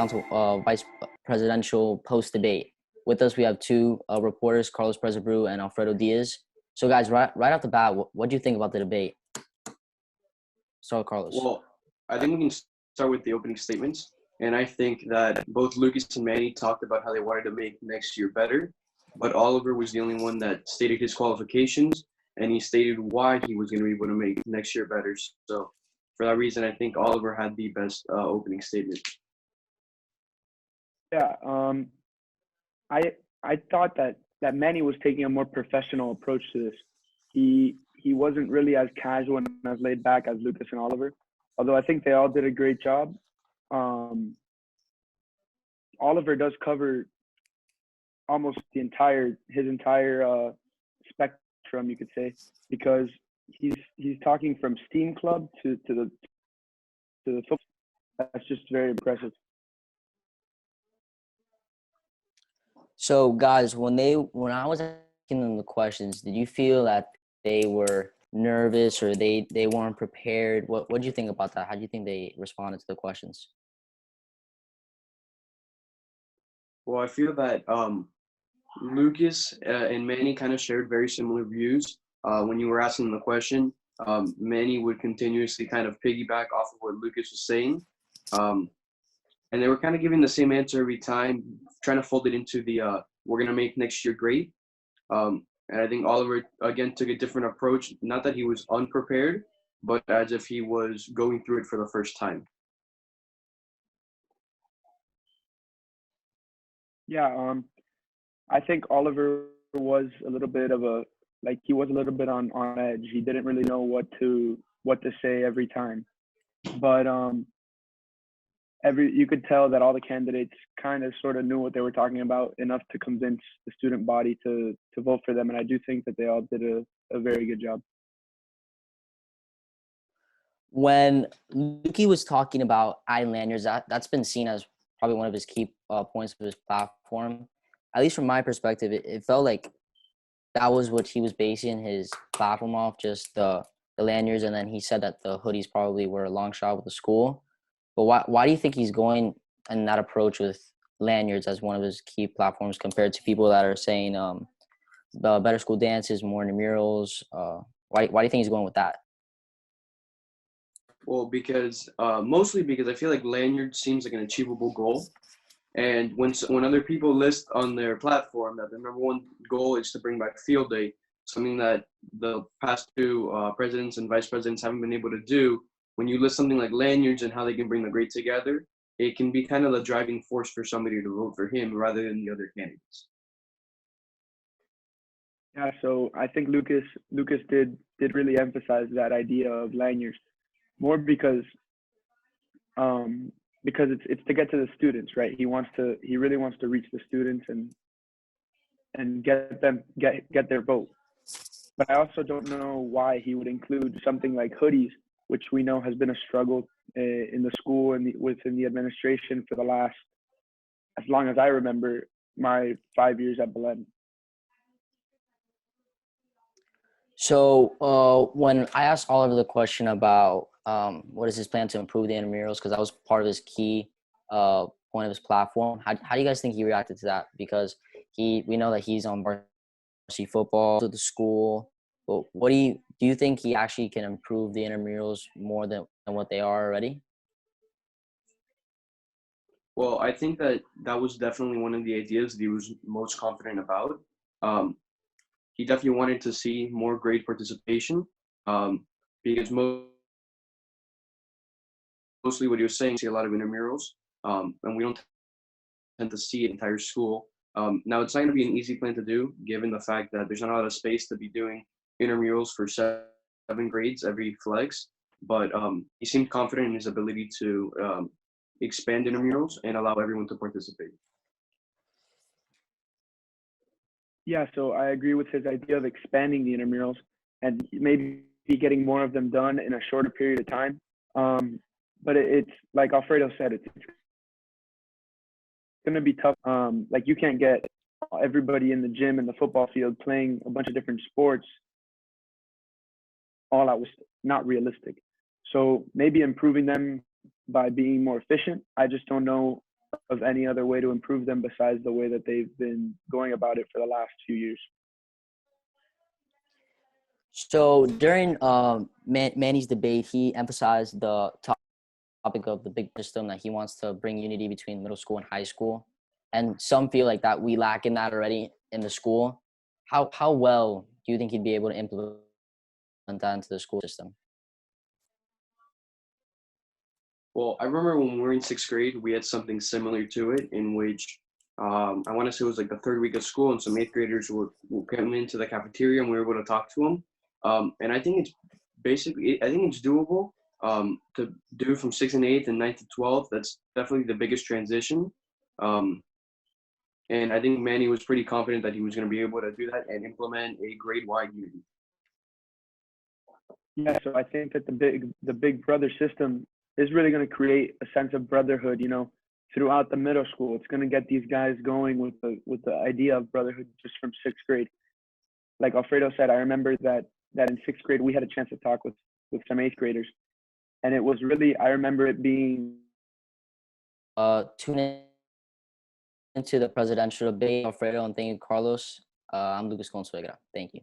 council vice presidential post debate. With us, we have two reporters, Carlos Prezabru and Alfredo Diaz. So, guys, right off the bat, what do you think about the debate? Start with Carlos. Well, I think we can start with the opening statements. And I think that both Lucas and Manny talked about how they wanted to make next year better, but Oliver was the only one that stated his qualifications, and he stated why he was going to be able to make next year better. So for that reason, I think Oliver had the best opening statement. Yeah, I thought that Manny was taking a more professional approach to this. He wasn't really as casual and as laid back as Lucas and Oliver, although I think they all did a great job. Oliver does cover almost his entire spectrum, you could say, because he's talking from Steam Club to the football. That's just very impressive. So, guys, when I was asking them the questions, did you feel that they were nervous or they weren't prepared? What do you think about that? How do you think they responded to the questions? Well, I feel that Lucas and Manny kind of shared very similar views. When you were asking the question, Manny would continuously kind of piggyback off of what Lucas was saying. And they were kind of giving the same answer every time, trying to fold it into the we're going to make next year great. And I think Oliver, again, took a different approach. Not that he was unprepared, but as if he was going through it for the first time. Yeah, I think Oliver was a little bit on edge. He didn't really know what to say every time. But you could tell that all the candidates kind of sort of knew what they were talking about enough to convince the student body to vote for them. And I do think that they all did a very good job. When Lukey was talking about adding lanyards, that's been seen as probably one of his key points of his platform. At least from my perspective, it felt like that was what he was basing his platform off, just the lanyards. And then he said that the hoodies probably were a long shot with the school. But why do you think he's going in that approach with lanyards as one of his key platforms compared to people that are saying the better school dances, more intramurals? Why do you think he's going with that? Well, mostly because I feel like lanyard seems like an achievable goal. And when other people list on their platform that their number one goal is to bring back field day, something that the past two presidents and vice presidents haven't been able to do, when you list something like lanyards and how they can bring the grade together, it can be kind of the driving force for somebody to vote for him rather than the other candidates. Yeah, so I think Lucas did really emphasize that idea of lanyards more because it's to get to the students, right? He really wants to reach the students and get their vote. But I also don't know why he would include something like hoodies, which we know has been a struggle in the school and within the administration for the last, as long as I remember, my 5 years at Belen. So when I asked Oliver the question about what is his plan to improve the intramurals, because that was part of his key point of his platform, how do you guys think he reacted to that? Because we know that he's on varsity football to the school. But what do you think he actually can improve the intramurals more than what they are already? Well, I think that was definitely one of the ideas that he was most confident about. He definitely wanted to see more grade participation because mostly what he was saying, see a lot of intramurals, and we don't tend to see it entire school. Now, it's not going to be an easy plan to do, given the fact that there's not a lot of space to be doing intramurals for 7 grades every flex, but he seemed confident in his ability to expand intramurals and allow everyone to participate. Yeah, so I agree with his idea of expanding the intramurals and maybe getting more of them done in a shorter period of time. But it's like Alfredo said, it's going to be tough. Like you can't get everybody in the gym and the football field playing a bunch of different sports all out. Was not realistic. So maybe improving them by being more efficient. I just don't know of any other way to improve them besides the way that they've been going about it for the last few years. So during Manny's debate, he emphasized the topic of the big system, that he wants to bring unity between middle school and high school. And some feel like that we lack in that already in the school. How well do you think he'd be able to implement that into the school system? Well, I remember when we were in sixth grade, we had something similar to it, in which I want to say it was like the third week of school, and some eighth graders would come into the cafeteria, and we were able to talk to them. And I think I think it's doable to do from sixth and eighth and ninth to 12th. That's definitely the biggest transition. And I think Manny was pretty confident that he was going to be able to do that and implement a grade-wide unity. Yeah, so I think that the big brother system is really going to create a sense of brotherhood, you know, throughout the middle school. It's going to get these guys going with the idea of brotherhood just from sixth grade. Like Alfredo said, I remember that in sixth grade we had a chance to talk with some eighth graders, and it was really, I remember it being. Tune in into the presidential debate, Alfredo, and thank you, Carlos. I'm Lucas Consuegra. Thank you.